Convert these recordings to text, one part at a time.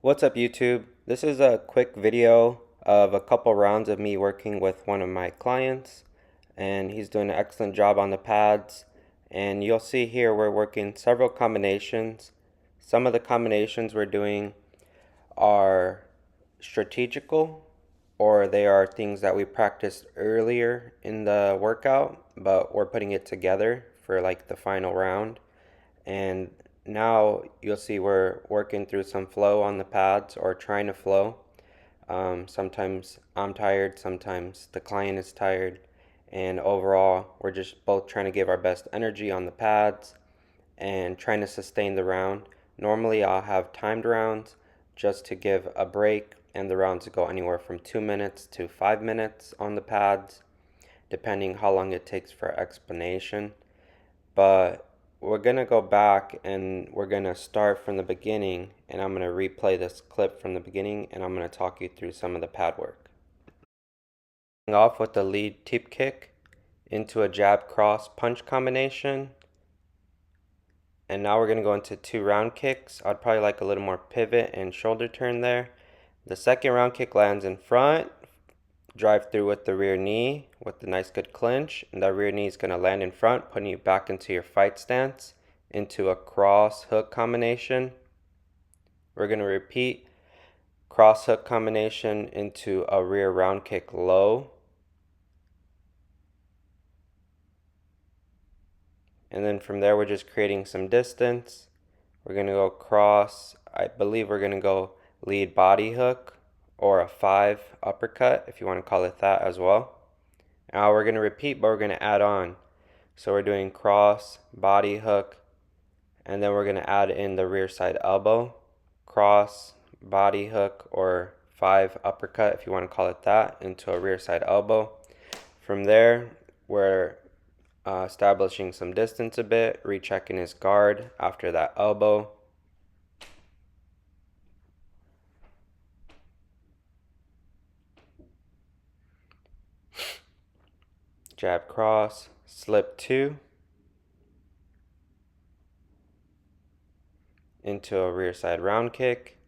What's up, YouTube? This is a quick video of a couple rounds of me working with one of my clients, and he's doing an excellent job on the pads. And you'll see here we're working several combinations. Some of the combinations we're doing are strategical, or they are things that we practiced earlier in the workout, but we're putting it together for like the final round. And now you'll see we're working through some flow on the pads or trying to flow. Sometimes I'm tired, sometimes the client is tired, and overall we're just both trying to give our best energy on the pads and trying to sustain the round. Normally I'll have timed rounds just to give a break, and the rounds go anywhere from 2 minutes to 5 minutes on the pads, depending how long it takes for explanation. But we're going to go back and we're going to start from the beginning, and I'm going to replay this clip from the beginning, and I'm going to talk you through some of the pad work. Off with the lead tip kick into a jab cross punch combination. And now we're going to go into 2 round kicks. I'd probably like a little more pivot and shoulder turn there. The second round kick lands in front, drive through with the rear knee with the nice good clinch, and that rear knee is going to land in front, putting you back into your fight stance, into a cross hook combination. We're going to repeat cross hook combination into a rear round kick low, and then from there we're just creating some distance. We're going to go cross. I believe we're going to go lead body hook, or a 5 uppercut if you want to call it that as well. Now we're going to repeat, but we're going to add on. So we're doing cross, body hook, and then we're going to add in the rear side elbow, cross, body hook, or 5 uppercut if you want to call it that, into a rear side elbow. From there, we're establishing some distance a bit, rechecking his guard after that elbow. Jab cross, slip 2 into a rear side round kick,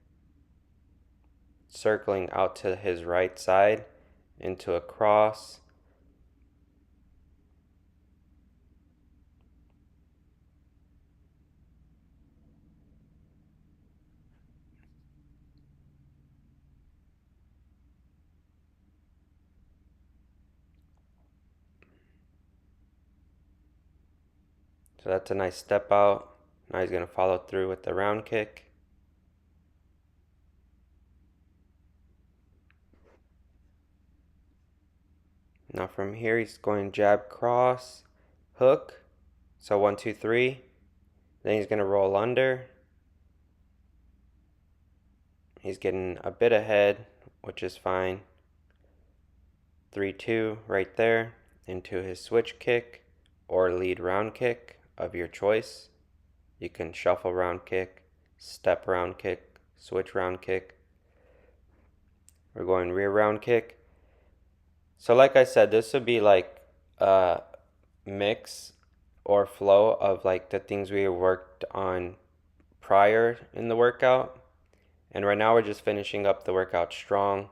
circling out to his right side into a cross, so that's a nice step out. Now he's going to follow through with the round kick. Now from here he's going jab cross hook, so 1 2 3. Then he's going to roll under. He's getting a bit ahead, which is fine. 3 2 right there into his switch kick or lead round kick of your choice. You can shuffle round kick, step round kick, switch round kick. We're going rear round kick. So like I said, this would be like a mix or flow of like the things we worked on prior in the workout. And right now we're just finishing up the workout strong,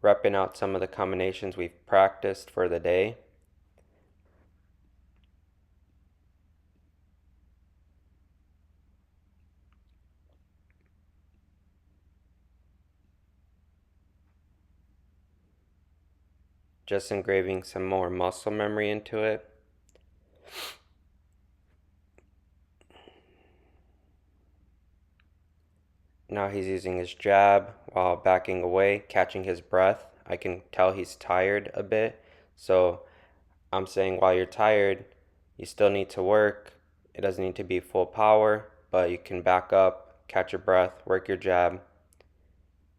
repping out some of the combinations we've practiced for the day. Just engraving some more muscle memory into it. Now he's using his jab while backing away, catching his breath. I can tell he's tired a bit. So I'm saying while you're tired, you still need to work. It doesn't need to be full power, but you can back up, catch your breath, work your jab.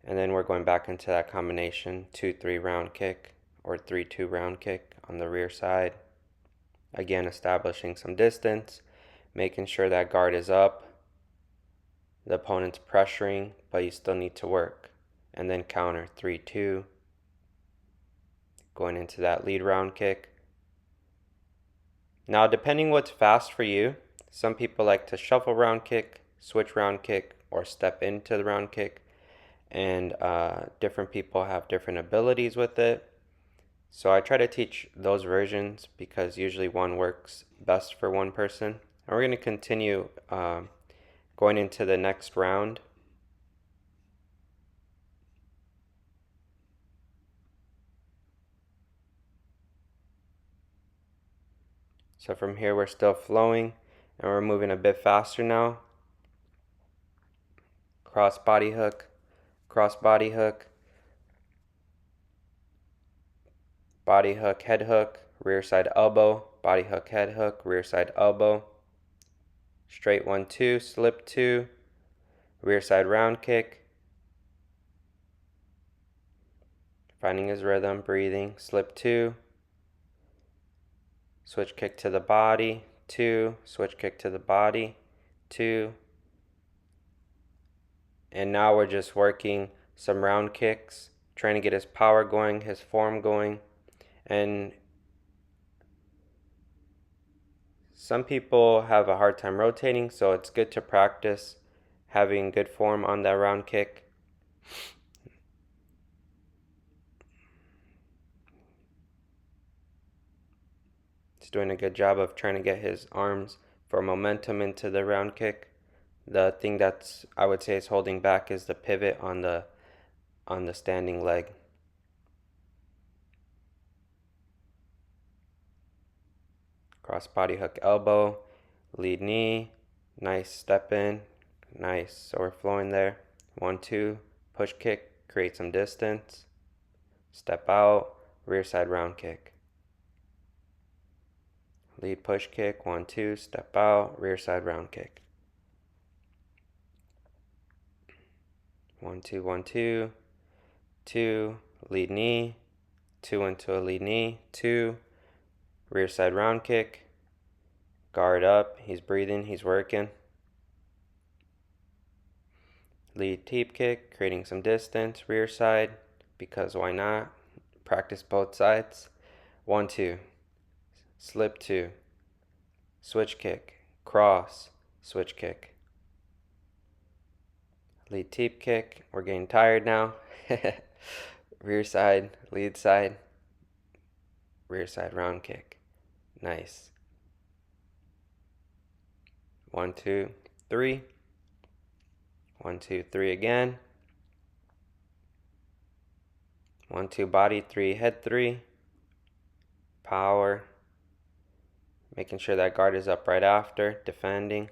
And then we're going back into that combination 2 3 round kick or 3 2 round kick on the rear side. Again, establishing some distance, making sure that guard is up. The opponent's pressuring, but you still need to work. And then counter 3 2. Going into that lead round kick. Now, depending what's fast for you, some people like to shuffle round kick, switch round kick, or step into the round kick. and different people have different abilities with it. So I try to teach those versions because usually one works best for one person. And we're going to continue going into the next round. So from here we're still flowing and we're moving a bit faster now. Cross body hook, cross body hook, body hook, head hook, rear side elbow, body hook, head hook, rear side elbow. Straight 1-2, slip 2, rear side round kick. Finding his rhythm, breathing, slip 2, switch kick to the body, 2, switch kick to the body, 2. And now we're just working some round kicks, trying to get his power going, his form going. And some people have a hard time rotating, so it's good to practice having good form on that round kick. He's doing a good job of trying to get his arms for momentum into the round kick. The thing that's, I would say, is holding back is the pivot on the standing leg. Cross body hook elbow, lead knee, nice step in, nice. So we're flowing there. 1-2, push kick, create some distance, step out, rear side round kick. Lead push kick, 1-2, step out, rear side round kick. 1-2, 1-2, 2, lead knee, 2 into a lead knee, 2, rear side round kick, guard up, he's breathing, he's working. Lead teep kick, creating some distance, rear side, because why not? Practice both sides. 1-2, slip 2, switch kick, cross, switch kick. Lead teep kick, we're getting tired now. Rear side, lead side, rear side round kick. Nice. 1, 2, 3. 1, 2, 3 again. 1, 2 body, 3 head, 3. Power. Making sure that guard is up right after, defending.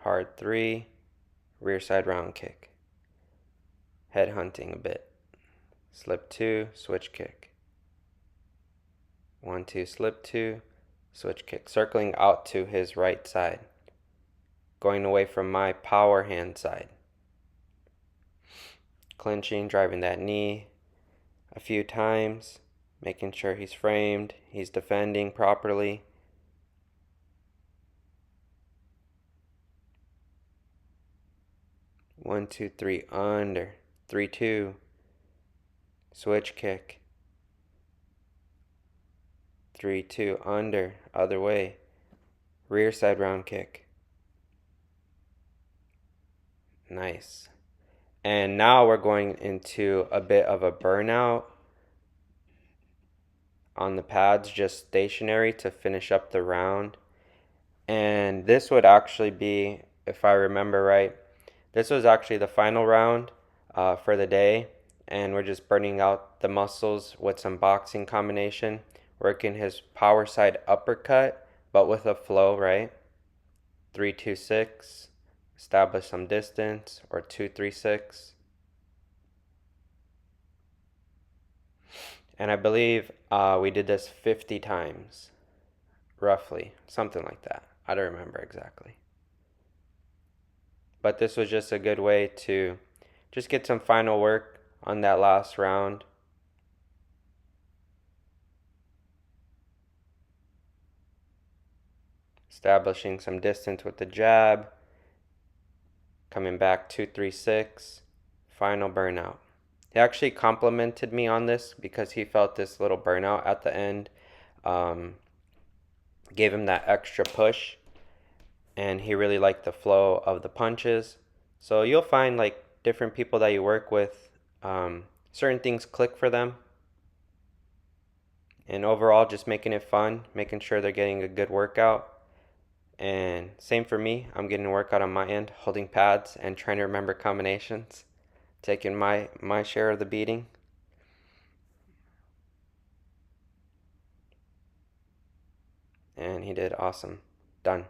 Hard 3, rear side round kick. Head hunting a bit. Slip 2, switch kick. 1, 2, slip 2, switch kick. Circling out to his right side. Going away from my power hand side. Clinching, driving that knee a few times. Making sure he's framed, he's defending properly. One, 2, 3, under. 3, 2. Switch kick. 3, 2, under. Other way. Rear side round kick. Nice. And now we're going into a bit of a burnout on the pads, just stationary to finish up the round. And this would actually be, if I remember right, this was actually the final round for the day. And we're just burning out the muscles with some boxing combination, working his power side uppercut, but with a flow, right? 3, 2, 6. Establish some distance, or 2, 3, 6. And I believe we did this 50 times, roughly, something like that. I don't remember exactly. But this was just a good way to just get some final work on that last round. Establishing some distance with the jab. Coming back 2, 3, 6. Final burnout. He actually complimented me on this because he felt this little burnout at the end. gave him that extra push, and he really liked the flow of the punches. So you'll find like different people that you work with, certain things click for them, and overall just making it fun, making sure they're getting a good workout. And same for me, I'm getting a workout on my end, holding pads and trying to remember combinations, taking my share of the beating. And he did awesome. Done.